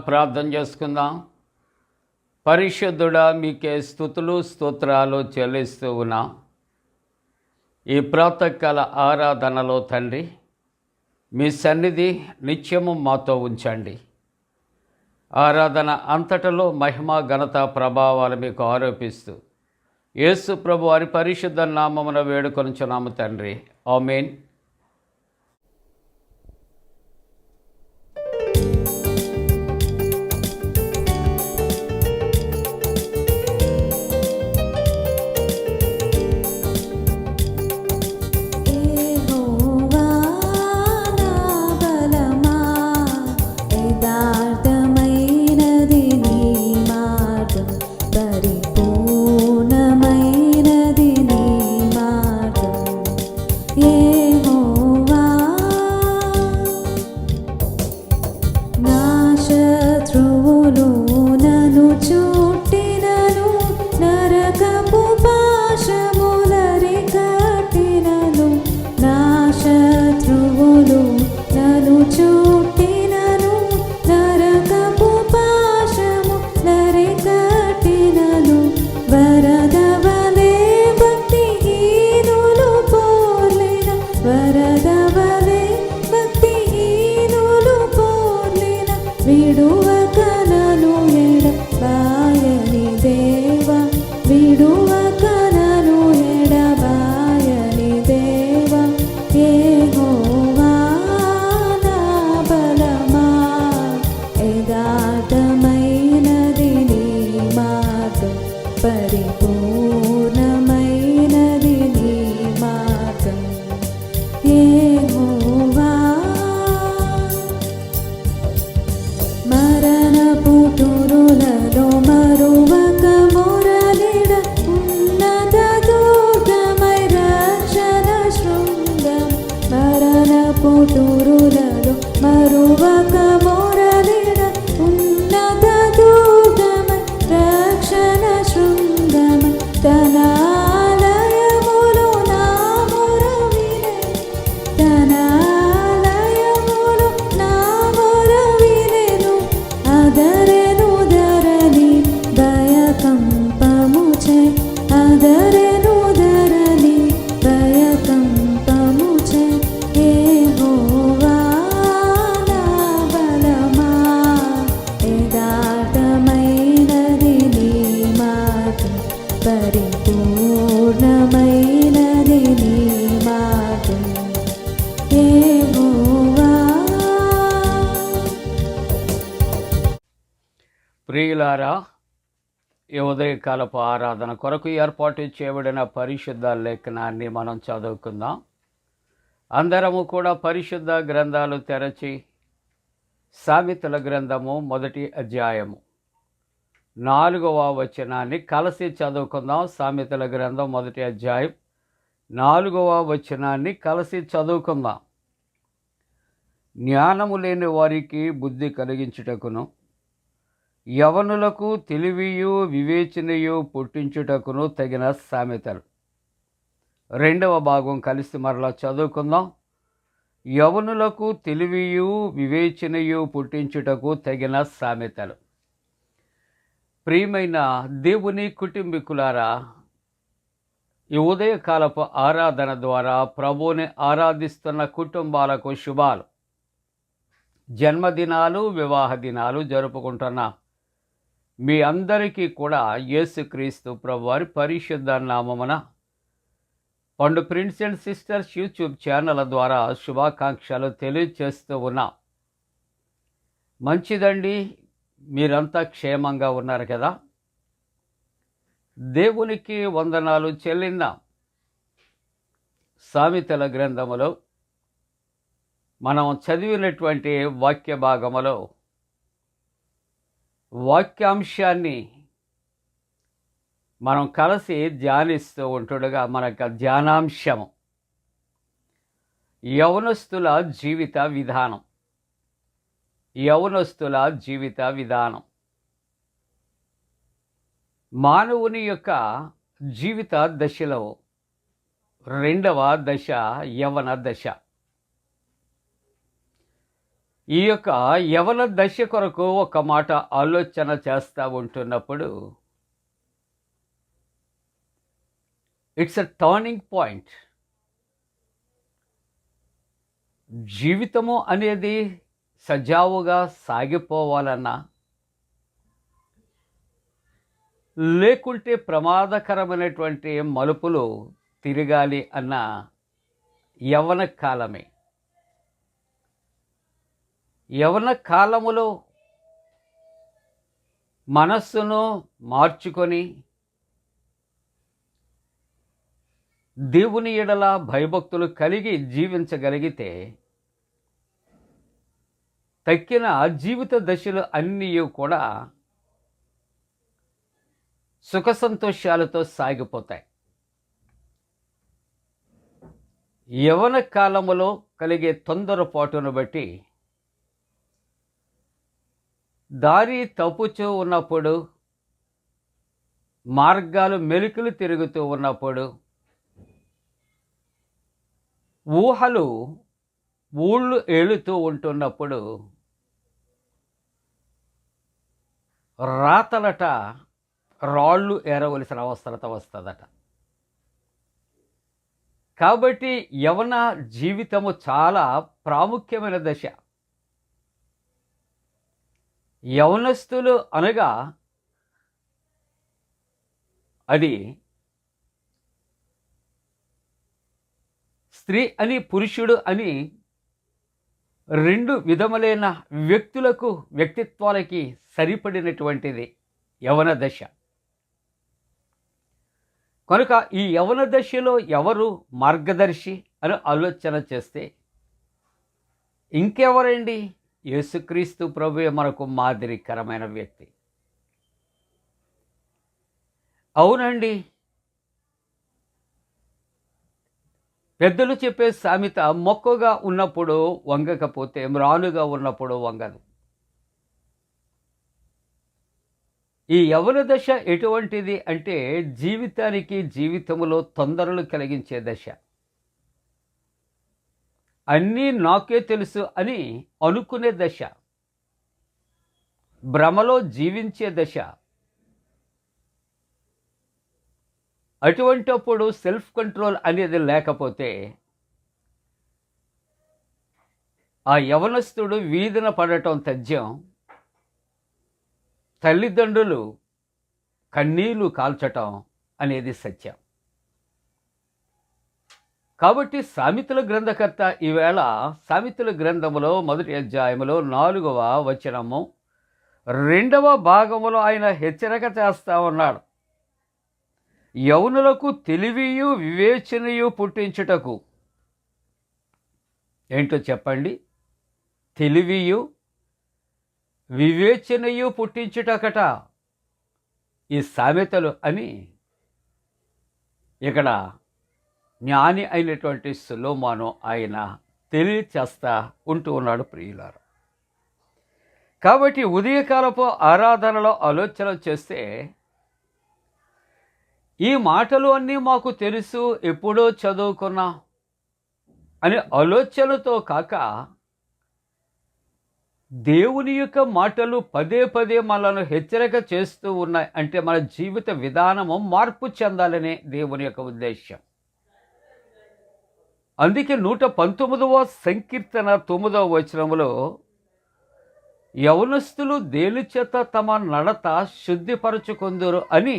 ప్రార్థన చేసుకుందాం. పరిశుద్ధుడా, మీకే స్తుతులు స్తోత్రాలు చెల్లిస్తూ ఉన్నాం. ఈ ప్రాతకాల ఆరాధనలో తండ్రి, మీ సన్నిధి నిత్యము మాతో ఉంచండి. ఆరాధన అంతటలో మహిమ ఘనత ప్రభావాలు మీకు ఆరోపిస్తూ యేసు ప్రభు వారి పరిశుద్ధ నామమున వేడుకొనుచున్నాము తండ్రి. ఆమేన్. ప్రియులారా, ఈ ఉదయకాలపు ఆరాధన కొరకు ఏర్పాటు చేయబడిన పరిశుద్ధ లేఖనాన్ని మనం చదువుకుందాం. అందరము కూడా పరిశుద్ధ గ్రంథాలు తెరచి సామెతల గ్రంథము 1వ అధ్యాయము 4వ వచనాన్ని కలిసి చదువుకుందాం. సామెతల గ్రంథం 1వ అధ్యాయం 4వ వచనాన్ని కలిసి చదువుకుందాం. జ్ఞానము లేని వారికి బుద్ధి కలిగించుటకును, యవనులకు తెలివియు వివేచనయు పుట్టించుటకును తగిన సామెతలు. 2వ భాగం కలిసి మరలా చదువుకుందాం. యవనులకు తెలివియు వివేచనయు పుట్టించుటకు తగిన సామెతలు. ప్రియమైన దేవుని కుటుంబీకులారా, ఈ ఉదయకాలపు ఆరాధన ద్వారా ప్రభువుని ఆరాధిస్తున్న కుటుంబాలకు శుభాలు. జన్మదినాలు, వివాహ దినాలు జరుపుకుంటున్న మీ అందరికీ కూడా యేసుక్రీస్తు ప్రభువారి పరిశుద్ధ నామమున పండు prince and sisters YouTube channel ద్వారా శుభాకాంక్షలు తెలియజేస్తూ ఉన్నాం. మంచిదండి, మీరంతా క్షేమంగా ఉన్నారు కదా. దేవునికి వందనాలు చెల్లిందాం. సామెతల గ్రంథములో మనం చదివినటువంటి వాక్య భాగములో వాక్యాంశాన్ని మనం కలిసి ధ్యానిస్తూ ఉంటుండగా మనకు ధ్యానాంశము యవనస్తుల జీవిత విధానం. యవనస్తుల జీవిత విధానం మానవుని యొక్క జీవిత దశలో రెండవ దశ యవ్వన దశ. ఈ యొక్క యవన దశ కొరకు ఒక మాట ఆలోచన చేస్తూ ఉంటున్నప్పుడు ఇట్స్ ఎ టర్నింగ్ పాయింట్. జీవితము అనేది సజావుగా సాగిపోవాలన్నా, లేకుంటే ప్రమాదకరమైనటువంటి మలుపులు తిరగాలి అన్న యవ్వన కాలమే. యవ్వన కాలములో మనస్సును మార్చుకొని దేవుని ఎడల భయభక్తులు కలిగి జీవించగలిగితే తక్కిన జీవిత దశలు అన్నీ కూడా సుఖ సంతోషాలతో సాగిపోతాయి. యవ్వన కాలములో కలిగే తొందరపాటును బట్టి దారి తప్పుచూ ఉన్నప్పుడు, మార్గాలు మెలికలు తిరుగుతూ ఉన్నప్పుడు, ఊళ్ళు ఏలుతూ ఉంటున్నప్పుడు రాతలట రాళ్ళు ఏరవలసిన అవసరత వస్తుందట. కాబట్టి యవన జీవితము చాలా ప్రాముఖ్యమైన దశ. యవనస్తులు అనగా అది స్త్రీ అని పురుషుడు అని రెండు విధములైన వ్యక్తులకు, వ్యక్తిత్వాలకి సరిపడినటువంటిది యవన దశ. కనుక ఈ యవన దశలో ఎవరు మార్గదర్శి అని ఆలోచన చేస్తే ఇంకెవరండి? యేసుక్రీస్తు ప్రభువే మనకు మాదిరికరమైన వ్యక్తి. అవునండి, పెద్దలు చెప్పే సామెత మొక్కగా ఉన్నప్పుడు వంగకపోతే మ్రానుగా ఉన్నప్పుడు వంగదు. ఈ యవ్వన దశ ఎటువంటిది అంటే జీవితానికి, జీవితంలో తొందరలు కలిగించే దశ. అన్నీ నాకే తెలుసు అని అనుకునే దశ, భ్రమలో జీవించే దశ. అటువంటప్పుడు సెల్ఫ్ కంట్రోల్ అనేది లేకపోతే ఆ యవనస్తుడు వీధిన పడటం తథ్యం, తల్లిదండ్రులు కన్నీళ్లు కాల్చటం అనేది సత్యం. కాబట్టి సామెతల గ్రంథకర్త ఈవేళ సామెతల గ్రంథములో 1వ అధ్యాయములో 4వ వచనము 2వ భాగములో ఆయన హెచ్చరిక చేస్తా ఉన్నాడు. యౌనులకు తెలివియు వివేచనయు పుట్టించుటకు. ఏంటో చెప్పండి? తెలివియు వివేచనయు పుట్టించుటకట ఈ సామెతలు అని ఇక్కడ జ్ఞాని అయినటువంటి సొలొమోను ఆయన తెలియచేస్తా ఉంటూ ఉన్నాడు ప్రియులారా. కాబట్టి ఉదయకాలపు ఆరాధనలో ఆలోచన చేస్తే ఈ మాటలు అన్నీ మాకు తెలుసు, ఎప్పుడో చదువుకున్నా అనే ఆలోచనతో కాక దేవుని యొక్క మాటలు పదే పదే మనల్ని హెచ్చరిక చేస్తూ ఉన్నాయి. అంటే మన జీవిత విధానము మార్పు చెందాలనే దేవుని యొక్క ఉద్దేశం. అందుకే 119వ సంకీర్తన 9వ వచనములో యవనస్తులు దేని చేత తమ నడత శుద్ధిపరచుకొందురు అని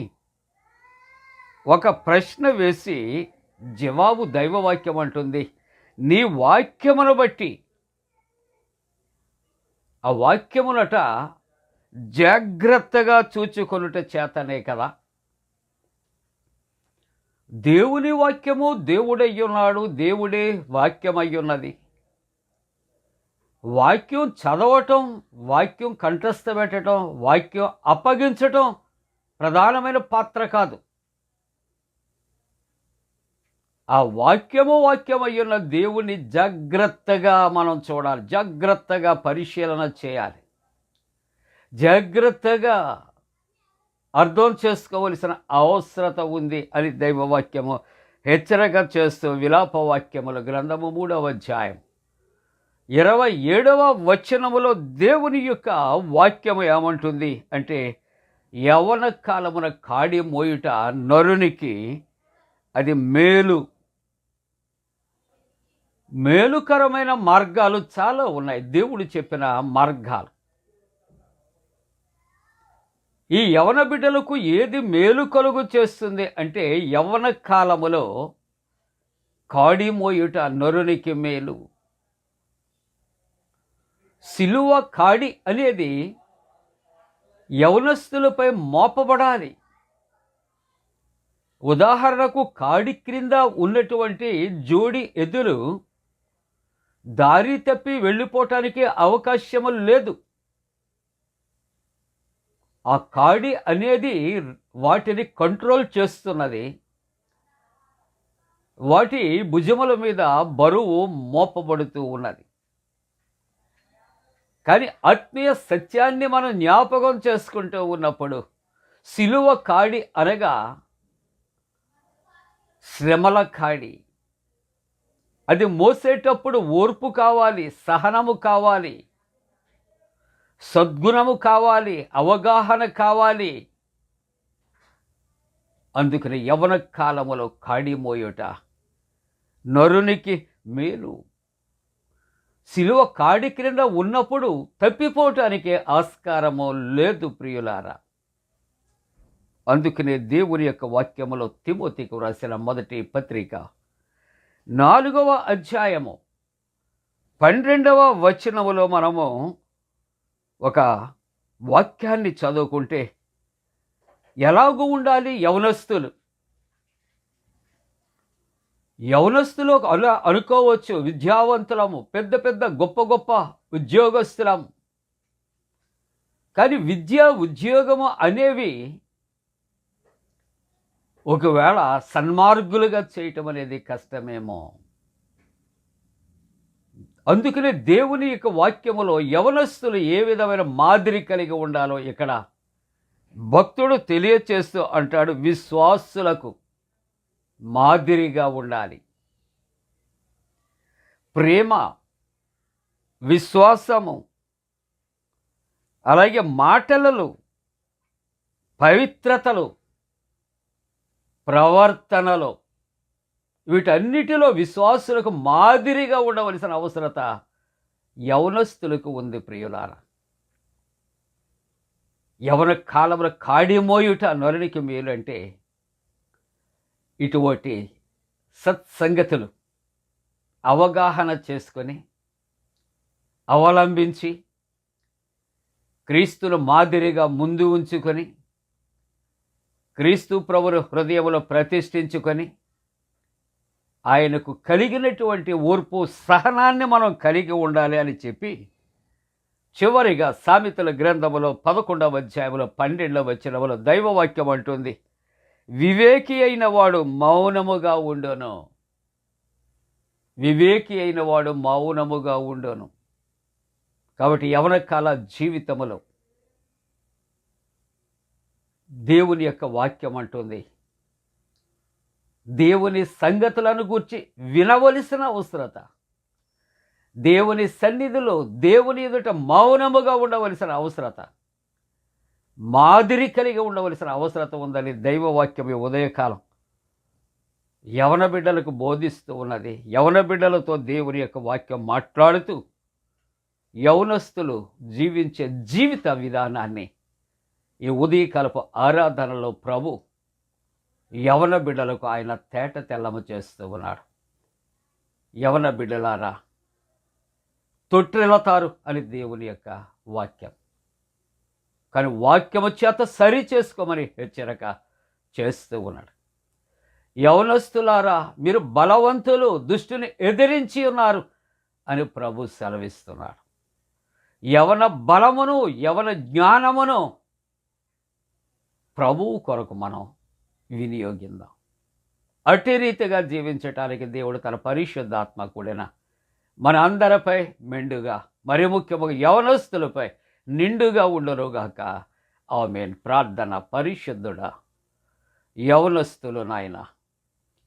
ఒక ప్రశ్న వేసి జవాబు దైవవాక్యం అంటుంది. నీ వాక్యమును బట్టి, ఆ వాక్యమునట జాగ్రత్తగా చూచుకొనుట చేతనే కదా. దేవుని వాక్యము దేవుడయ్యున్నాడు, దేవుడే వాక్యమయ్యున్నది. వాక్యం చదవటం, వాక్యం కంఠస్థ పెట్టడం, వాక్యం అప్పగించటం ప్రధానమైన పాత్ర కాదు. ఆ వాక్యమయ్యున్న దేవుని జాగ్రత్తగా మనం చూడాలి, జాగ్రత్తగా పరిశీలన చేయాలి, జాగ్రత్తగా అర్థం చేసుకోవలసిన అవసరత ఉంది అని దైవవాక్యము హెచ్చరిక చేస్తూ విలాపవాక్యముల గ్రంథము 3వ అధ్యాయం 27వ వచనములో దేవుని యొక్క వాక్యము ఏమంటుంది అంటే, యవ్వన కాలమున కాడి మోయుట నరునికి అది మేలుకరమైన మార్గాలు చాలా ఉన్నాయి. దేవుడు చెప్పిన మార్గాలు. ఈ యవన బిడ్డలకు ఏది మేలు కలుగు చేస్తుంది అంటే, యవ్వన కాలములో కాడి మోయుట నరునికి మేలు. సిలువ కాడి అనేది యవనస్తులపై మోపబడాలి. ఉదాహరణకు కాడి క్రింద ఉన్నటువంటి జోడి ఎద్దులు దారి తప్పి వెళ్ళిపోవటానికి అవకాశము లేదు. ఆ కాడి అనేది వాటిని కంట్రోల్ చేస్తున్నది. వాటి భుజముల మీద బరువు మోపబడుతూ ఉన్నది. కానీ ఆత్మీయ సత్యాన్ని మనం జ్ఞాపకం చేసుకుంటూ ఉన్నప్పుడు సిలువ కాడి అనగా శ్రమల కాడి. అది మోసేటప్పుడు ఓర్పు కావాలి, సహనము కావాలి, సద్గుణము కావాలి, అవగాహన కావాలి. అందుకని యవ్వన కాలములో కాడి మోయుట నరునికి మేలు. సిలువ కాడి క్రింద ఉన్నప్పుడు తప్పిపోవటానికి ఆస్కారము లేదు ప్రియులారా. అందుకనే దేవుని యొక్క వాక్యములో తిమోతికి వ్రాసిన మొదటి పత్రిక 4వ అధ్యాయము 12వ వచనములో మనము ఒక వాక్యాన్ని చదువుకుంటే, ఎలాగూ ఉండాలి యవనస్తులు అలా అనుకోవచ్చు, విద్యావంతులము, పెద్ద పెద్ద గొప్ప గొప్ప ఉద్యోగస్తులము. కానీ విద్య ఉద్యోగము అనేవి ఒకవేళ సన్మార్గులుగా చేయటం అనేది కష్టమేమో. అందుకనే దేవుని యొక్క వాక్యములో యవనస్తులు ఏ విధమైన మాదిరి కలిగి ఉండాలో ఇక్కడ భక్తుడు తెలియచేస్తూ అంటాడు, విశ్వాసులకు మాదిరిగా ఉండాలి. ప్రేమ, విశ్వాసము, అలాగే మాటలలో పవిత్రతలు, ప్రవర్తనలో, వీటన్నిటిలో విశ్వాసులకు మాదిరిగా ఉండవలసిన అవసరత యవనస్తులకు ఉంది ప్రియులారా. యవన కాలంలో కాడి మోయుట నరునికి మేలు అంటే, ఇటువంటి సత్సంగతులు అవగాహన చేసుకొని అవలంబించి క్రీస్తును మాదిరిగా ముందు ఉంచుకొని క్రీస్తు ప్రభువును హృదయంలో ప్రతిష్ఠించుకొని ఆయనకు కలిగినటువంటి ఓర్పు సహనాన్ని మనం కలిగి ఉండాలి అని చెప్పి చివరిగా సామెతల గ్రంథములో 11వ అధ్యాయంలో 12వ వచనములో దైవవాక్యం అంటుంది, వివేకి అయిన వాడు మౌనముగా ఉండును. వివేకి అయిన వాడు మౌనముగా ఉండును. కాబట్టి యవన కాల జీవితములో దేవుని యొక్క వాక్యం అంటుంది, దేవుని సంగతులను గూర్చి వినవలసిన అవసరత, దేవుని సన్నిధిలో దేవుని ఎదుట మౌనముగా ఉండవలసిన అవసరత, మాదిరి కలిగి ఉండవలసిన అవసరత ఉందని దైవవాక్యం ఉదయకాలం యవన బిడ్డలకు బోధిస్తూ ఉన్నది. యవన బిడ్డలతో దేవుని యొక్క వాక్యం మాట్లాడుతూ యవనస్తులు జీవించే జీవిత విధానాన్ని ఈ ఉదయకాలపు ఆరాధనలో ప్రభు యవన బిడ్డలకు ఆయన తేట తెల్లము చేస్తూ ఉన్నాడు. యవన బిడ్డలారా, తొట్టిల్లుతారు అని దేవుని యొక్క వాక్యం. కానీ వాక్యము చేత సరి చేసుకోమని హెచ్చరిక చేస్తూ ఉన్నాడు. యవనస్తులారా, మీరు బలవంతులు, దుష్టుని ఎదిరించి ఉన్నారు అని ప్రభు సెలవిస్తున్నాడు. యవన బలమును, యవన జ్ఞానమును ప్రభువు కొరకు మనం వినియోగిద్దాం. అట్టి రీతిగా జీవించటానికి దేవుడు తన పరిశుద్ధాత్మ కూడిన మన అందరిపై మెండుగా, మరి ముఖ్యముగా యవనస్తులపై నిండుగా ఉండునుగాక. ఆమేన్. ప్రార్థన. పరిశుద్ధుడా, యవనస్తులు నాయన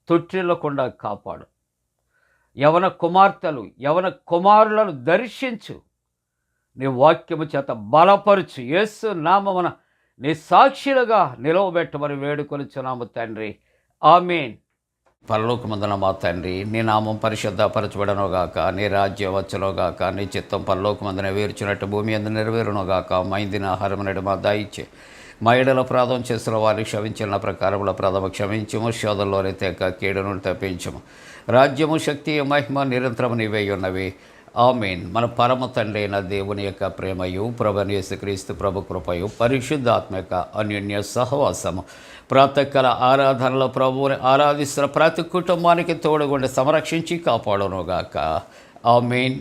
తొట్టిల్లకుండా కాపాడు. యవన కుమార్తెలు, యవన కుమారులను దర్శించు. నీ వాక్యము చేత బలపరుచు. యేసు నామమున నీ సాక్షులుగా నిలవబెట్టమని వేడుకొనుచున్నాము తండ్రి. ఆమేన్. పరలోకమందున మా తండ్రి, నీ నామం పరిశుద్ధపరచబడనుగాక, నీ రాజ్యం వచ్చునుగాక, నీ చిత్తం పరలోకమందున వేర్చున్నట్టు భూమి అందు నెరవేరునుగాక. మా ఇందిన ఆహారం నేడు మా దయచే, మా ఎడల అపరాధం చేసిన వారిని క్షమించిన ప్రకారముల అపరాధము క్షమించము, శోధంలోనే తెక కీడు నుండి తప్పించము. రాజ్యము, శక్తి, మహిమ నిరంతరము నీవే ఉన్నవి. ఆమేన్. మన పరమ తండ్రి అయిన దేవుని యొక్క ప్రేమయు, ప్రభువైన యేసుక్రీస్తు ప్రభు కృపయు, పరిశుద్ధాత్మక అన్యోన్య సహవాసము, ప్రాతకాల ఆరాధనలో ప్రభువుని ఆరాధిస్తున్న ప్రతి కుటుంబానికి తోడుగుండి సంరక్షించి కాపాడునుగాక. ఆమేన్.